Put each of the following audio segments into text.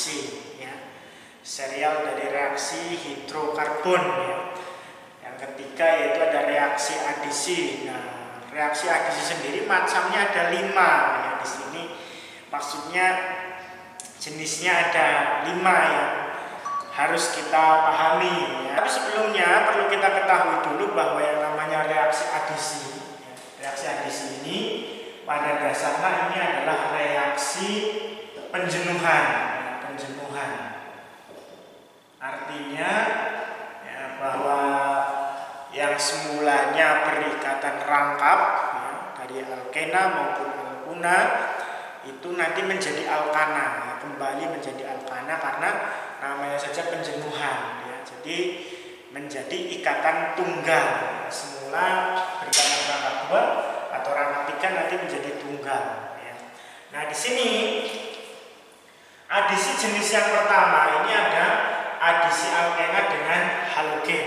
adisi ya. Serial dari reaksi hidrokarbon ya. Yang ketiga yaitu ada reaksi adisi. Nah, reaksi adisi sendiri macamnya ada 5 ya. Di sini maksudnya jenisnya ada 5 ya. Harus kita pahami ya. Tapi sebelumnya perlu kita ketahui dulu bahwa yang namanya reaksi adisi ya. Reaksi adisi ini pada dasarnya ini adalah reaksi penjenuhan ya, penjenuhan. Artinya ya, bahwa yang semulanya berikatan rangkap ya, dari alkena maupun alkuna itu nanti menjadi alkana ya, kembali menjadi alkana karena namanya saja penjenuhan ya. Jadi menjadi ikatan tunggal ya. Semula berikatan rangkap 2 atau rangkap 3 nanti menjadi tunggal ya. Nah, di sini adisi jenis yang pertama ini ada adisi alkena dengan halogen.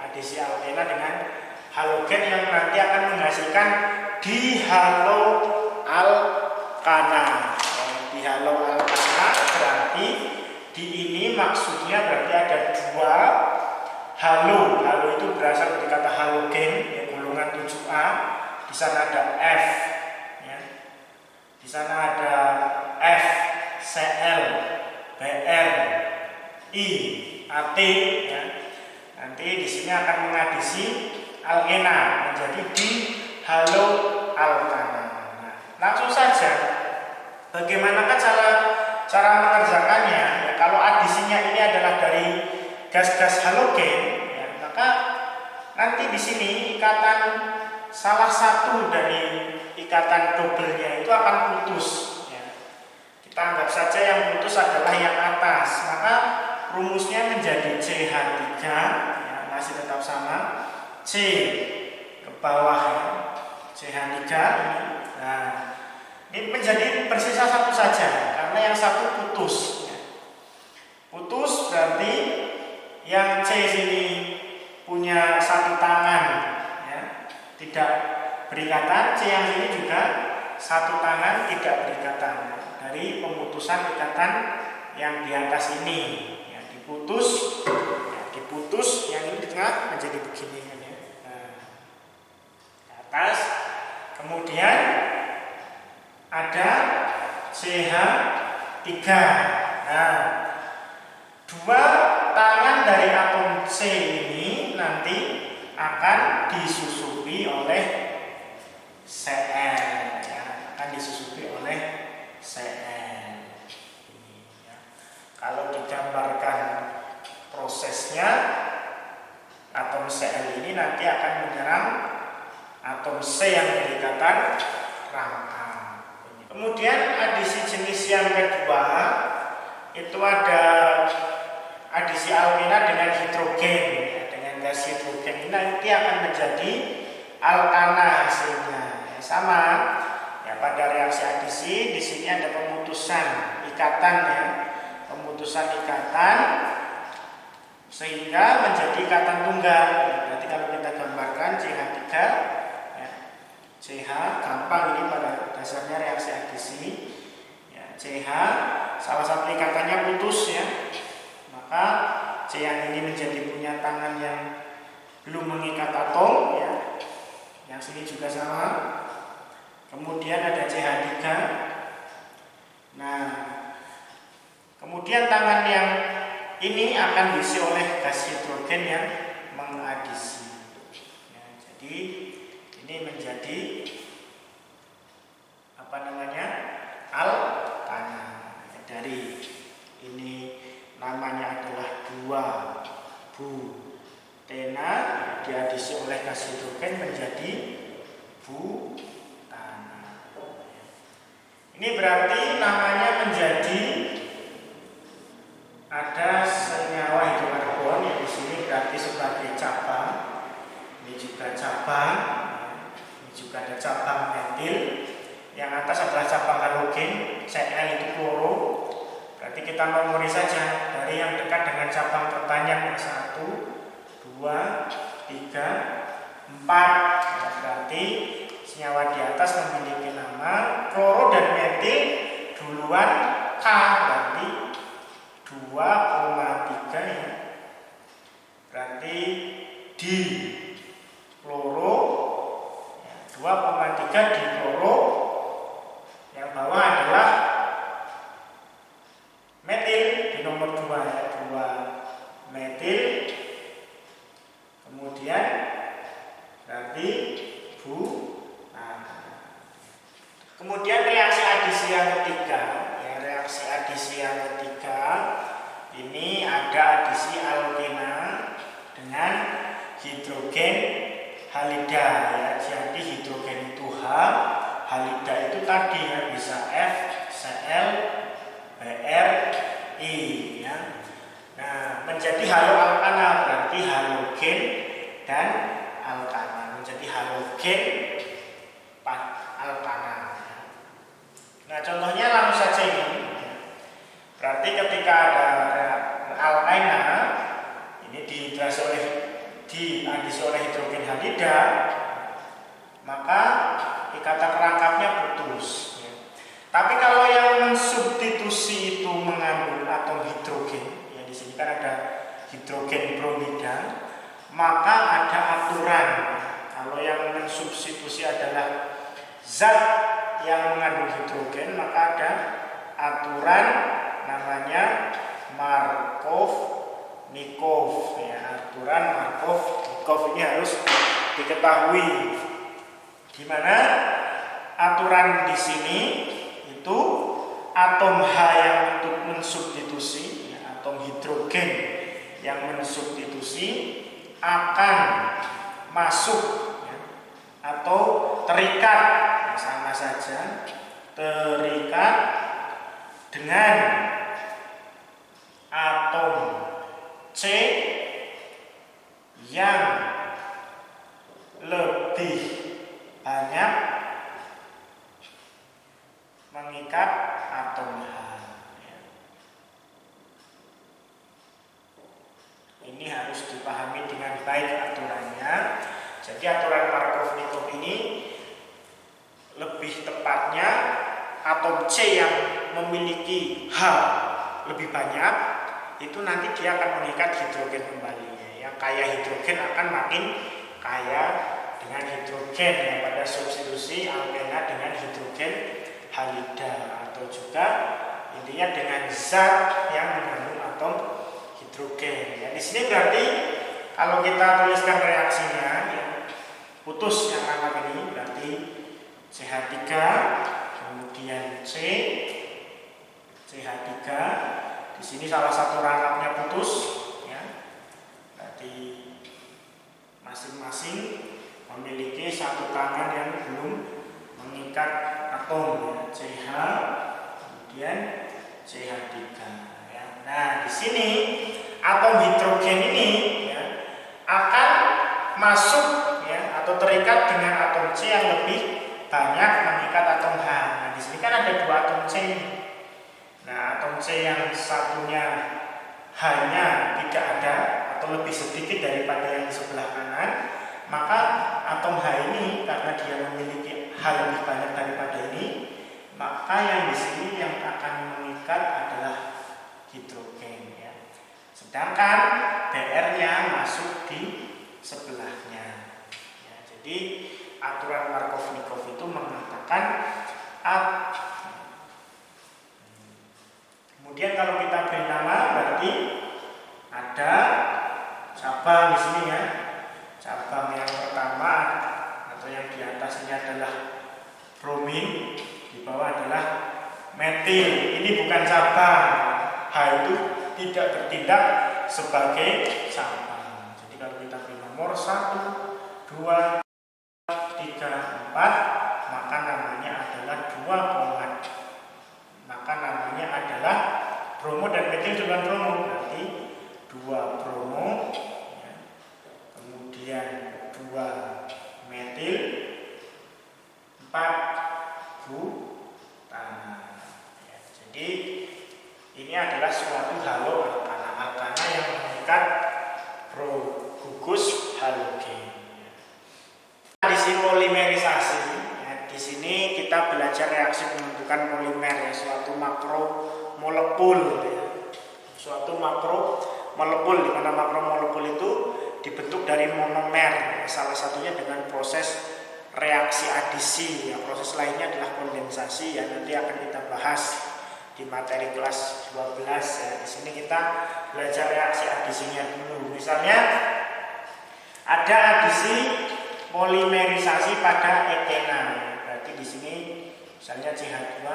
Adisi alkena dengan halogen yang nanti akan menghasilkan dihaloalkana. Dihaloalkana berarti di ini maksudnya berarti ada 2 halo. Halo itu berasal dari kata halogen, ya, golongan 7A. Di sana ada F, ya. Di sana ada F, Cl, Br, I, At, ya. Nanti di sini akan mengadisi alkena menjadi dihaloalkana. Nah, langsung saja, bagaimanakah cara mengerjakannya? Ya, kalau adisinya ini adalah dari gas-gas halogen, ya, maka nanti di sini ikatan salah satu dari ikatan dobelnya itu akan putus. Ya. Kita anggap saja yang putus adalah yang atas, maka rumusnya menjadi CH3 ya, masih tetap sama, C ke bawah ya, CH3 ini. Nah, ini menjadi bersisa satu saja karena yang satu putus ya. Putus berarti yang C sini punya satu tangan ya, tidak berikatan, C yang sini juga satu tangan tidak berikatan ya. Dari pemutusan ikatan yang di atas ini ya, diputus yang ini di tengah menjadi begini ya. Nah, di atas kemudian ada CH3. Nah, 2 tangan dari atom C ini nanti akan disusupi oleh Cl ya, akan disusupi oleh Cl. Ya. Kalau digambarkan prosesnya, atom Cl ini nanti akan menyerang atom C yang berikatan rangkap. Kemudian adisi jenis yang kedua itu ada adisi alkena dengan hidrogen ya, dengan gas hidrogen ini nanti akan menjadi alkana hasilnya ya, sama ya. Pada reaksi adisi di sini ada pemutusan ikatan ya, pemutusan ikatan sehingga menjadi ikatan tunggal ya. Berarti kalau kita gambarkan CH3 ya, CH gampang ini pada dasarnya reaksi adisi ya, CH salah satu ikatannya putus ya, maka C yang ini menjadi punya tangan yang belum mengikat atom ya, yang sini juga sama. Kemudian ada CH3. Nah, kemudian tangan yang ini akan diisi oleh gas hidrogen yang mengadisi ya, jadi ini menjadi apa namanya, alkana. Dari ini namanya adalah 2-butena diadisi oleh gas hidrogen menjadi butana. Ini berarti namanya menjadi ada senyawa hidrokarbon yang di sini berarti sebagai cabang. Ini juga cabang. Ini juga ada cabang metil. Yang atas adalah cabang halogen, Cl itu kloro. Berarti kita memori saja dari yang dekat dengan cabang terbanyak 1, 2, 3, 4. Ya, berarti senyawa di atas memiliki nama kloro dan metil duluan K, berarti 2,3 ya. Berarti di kloro ya, 2,3 di kloro, yang bawah adalah metil di nomor 2 ya, 2 metil. Kemudian berarti kemudian reaksi adisi yang ketiga ya, reaksi adisi yang ketiga ini ada adisi alkena dengan hidrogen halida ya. Jadi hidrogen itu H, halida itu tadi ya, bisa F, Cl, Br, I ya. Nah, menjadi haloalkana berarti halogen dan alkana, menjadi halogen alkana. Nah, contohnya langsung saja ini. Berarti ketika ada alkana ini diadisi oleh hidrogen halida, maka ikatan rangkapnya putus. Ya. Tapi kalau yang mensubstitusi itu mengandung atom hidrogen, ya di sini kan ada hidrogen bromida, maka ada aturan. Kalau yang mensubstitusi adalah zat yang mengandung hidrogen, maka ada aturan namanya Markov-Nikov ya. Aturan Markov-Nikov ini harus diketahui. Di mana aturan di sini itu atom H yang untuk mensubstitusi ya, atom hidrogen yang mensubstitusi akan masuk ya, atau terikat ya, sama saja terikat dengan atom C yang lebih banyak mengikat atom H ya. Ini harus dipahami dengan baik aturannya. Jadi aturan Markov-Nikov ini lebih tepatnya atom C yang memiliki H lebih banyak itu nanti dia akan mengikat hidrogen kembali ya. Yang kaya hidrogen akan makin kaya dengan hidrogen yang pada substitusi alkena dengan hidrogen halida, atau juga intinya dengan zat yang mengandung atom hidrogen ya. Di sini berarti kalau kita tuliskan reaksinya ya, putus yang rangkap ini berarti CH3 kemudian CH3. Di sini salah satu rangkapnya putus ya. Berarti masing-masing memiliki satu tangan yang belum mengikat atom ya. CH kemudian CH3 ya. Nah, di sini atom hidrogen ini ya, akan masuk ya atau terikat dengan atom C yang lebih banyak mengikat atom H. Nah, di sini kan ada dua atom C. Nah, atom C yang satunya H-nya tidak ada atau lebih sedikit daripada yang sebelah kanan, maka atom H ini karena dia memiliki H lebih banyak daripada ini, maka yang di sini yang akan mengikat adalah hidrogen ya. Sedangkan Br-nya masuk di sebelahnya. Ya, jadi aturan Markov-Nikov itu mengatakan kemudian kalau kita beri nama berarti ada cabang di sini ya. Cabang yang pertama atau yang di atas ini adalah bromin, di bawah adalah metil. Ini bukan cabang. H itu tidak bertindak sebagai cabang. Jadi kalau kita beri nomor 1, 2, 3, 4, maka namanya adalah 2 pomat. Maka namanya adalah bromo dan metil juga bromo, berarti 2 bromo ya. Kemudian 2 metil, 4 butana ya. Jadi ini adalah suatu haloalkana yang mengikat gugus halogen. Adisi polimerisasi ya, di sini kita belajar reaksi pembentukan polimer ya, suatu makromolekul ya. makromolekul, di mana makromolekul itu dibentuk dari monomer, salah satunya dengan proses reaksi adisi. Ya, proses lainnya adalah kondensasi, ya nanti akan kita bahas di materi kelas 12. Ya. Di sini kita belajar reaksi adisinya dulu. Misalnya ada adisi polimerisasi pada etena. Berarti di sini misalnya CH2,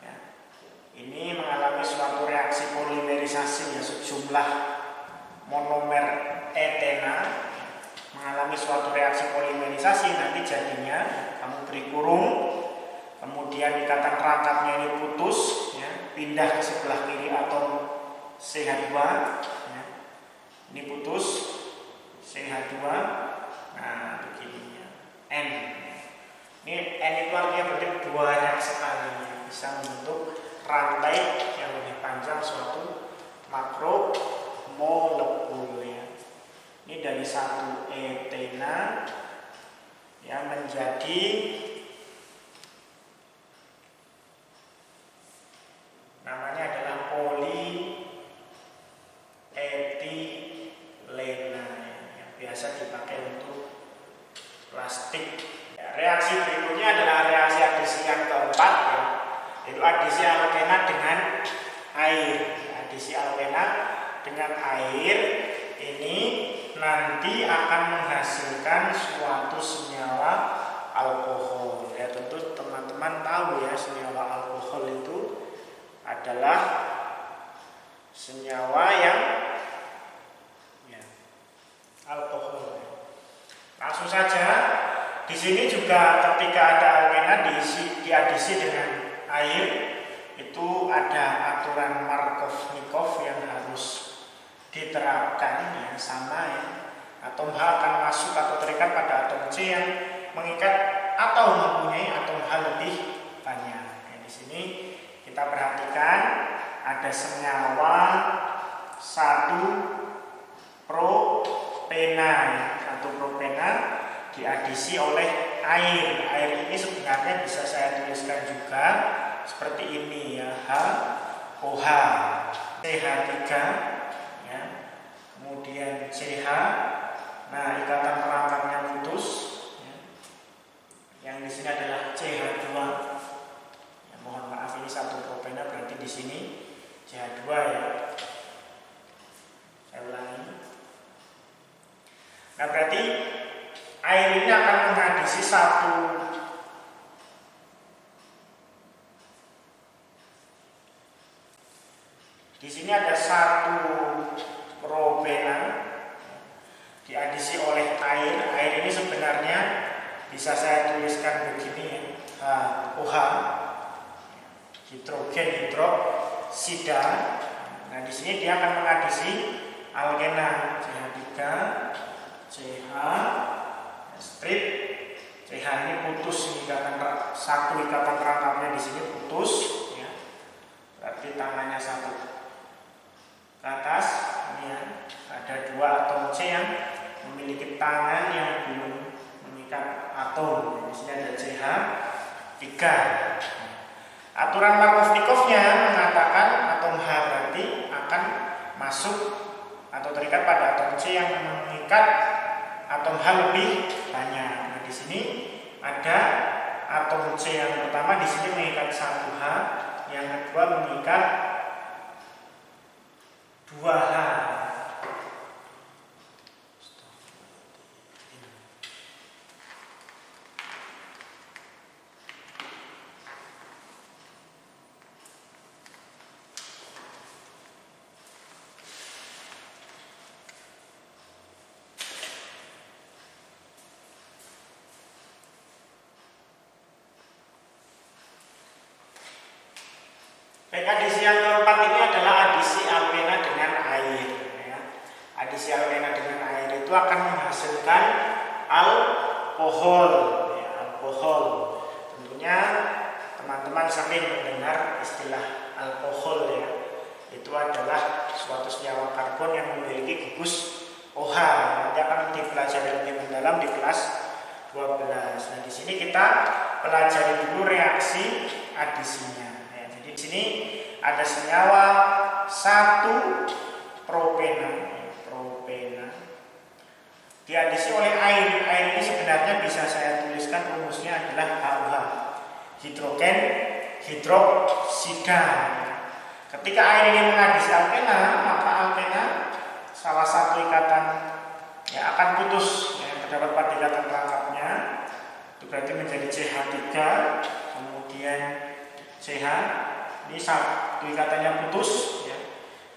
ya. Ini mengalami suatu reaksi polimerisasi, ya sejumlah monomer etena mengalami suatu reaksi polimerisasi, nanti jadinya kamu beri kurung, kemudian ikatan rangkapnya ini putus, ya, pindah ke sebelah kiri atom CH2, ya. Ini putus CH2, nah begini ya, N. Ini N itu artinya berarti banyak sekali, ya, bisa membentuk rantai yang lebih panjang suatu makromolekul, ya. Ini dari satu etena yang menjadi namanya adalah polietilena, yang biasa dipakai untuk plastik. Ya, reaksi berikutnya adalah reaksi adisi yang keempat, ya, yaitu adisi alkena dengan air. Adisi alkena dengan air ini nanti akan menghasilkan suatu senyawa alkohol. Ya tentu teman-teman tahu ya, senyawa alkohol itu adalah senyawa yang ya, alkohol. Langsung saja di sini juga ketika ada alkena diadisi dengan air, itu ada aturan Markovnikov yang harus diterapkan, ya, sama ya. Atom H akan masuk atau terikat pada atom C yang mengikat atau mempunyai atom H lebih banyak. Nah, di sini kita perhatikan ada senyawa 1-propena, ya. 1-propena diadisi oleh air. Air ini sebenarnya bisa saya tuliskan juga seperti ini ya, HOH, CH3, ya. Kemudian CH. Nah, ikatan perangkapnya putus, ya. Yang di sini adalah CH2. Ya, mohon maaf ini 1-propena, berarti di sini CH2 ya. Saya ulangi. Nah, berarti air ini akan menghabisi satu di sini ada 1-propena diadisi oleh air. Air ini sebenarnya bisa saya tuliskan begini ya, OH, hidrogen hidroksida. Nah, di sini dia akan mengadisi alkena CH3, CH, strip, CH ini putus, satu ikatan rangkapnya di sini putus, ya. Berarti tangannya satu ke atas. Ini ya, ada 2 atom C yang memiliki tangan yang belum mengikat atom. Di sini ada CH3. Aturan Markovnikovnya mengatakan atom H berarti akan masuk atau terikat pada atom C yang mengikat atom H lebih banyak. Nah, di sini ada atom C yang pertama di sini mengikat 1H, yang kedua mengikat 2H. Adisi yang keempat ini adalah adisi alkena dengan air, ya. Adisi alkena dengan air itu akan menghasilkan alkohol, ya, alkohol. Tentunya teman-teman sering mendengar istilah alkohol, ya. Itu adalah suatu senyawa karbon yang memiliki gugus OH. Nanti akan dipelajari lebih mendalam di kelas 12. Nah, di sini kita pelajari dulu reaksi adisinya. Di sini ada senyawa 1 propena diadisi oleh air. Air ini sebenarnya bisa saya tuliskan rumusnya adalah HOH, hidrogen hidroksida. Ketika air ini mengadisi alkena, maka alkena salah satu ikatan akan putus. Terdapat pada ikatan pelengkapnya, itu berarti menjadi CH3, kemudian CH. Ini satu ikatannya putus.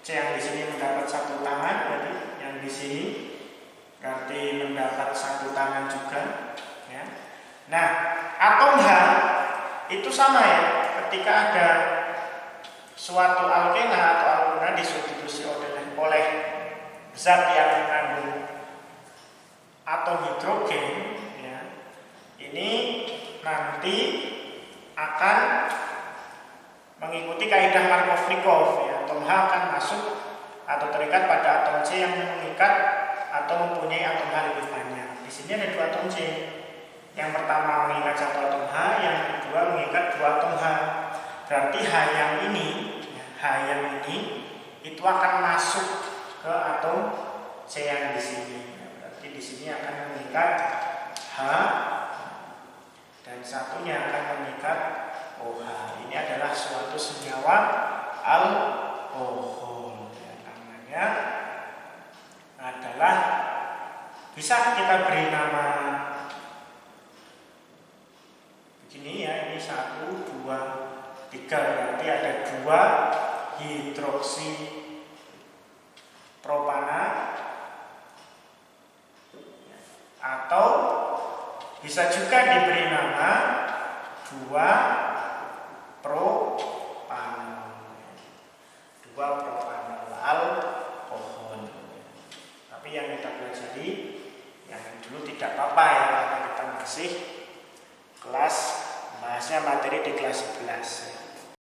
C yang di sini mendapat 1 tangan, berarti yang di sini berarti mendapat 1 tangan juga. Nah, atom H itu sama ketika ada suatu alkena atau alkena disubstitusi oleh zat yang mengandung atom hidrogen, ini nanti akan mengikuti kaidah Markovnikov. Atom H akan masuk atau terikat pada atom C yang mengikat atau mempunyai atom H lebih banyak. Di sini ada 2 atom C. Yang pertama mengikat 1 atom H, yang kedua mengikat 2 atom H. Berarti H yang ini itu akan masuk ke atom C yang di sini. Berarti di sini akan mengikat H dan satunya akan mengikat OH. Ini adalah suatu senyawa alkohol. Namanya adalah, bisa kita beri nama begini ini 1, 2, 3, berarti ada 2 hidroksi propana, atau bisa juga diberi nama 2 propanol. 2 propanol alkohol. Tapi yang kita pelajari yang dulu tidak apa-apa karena kita masih kelas bahasnya materi di kelas 11.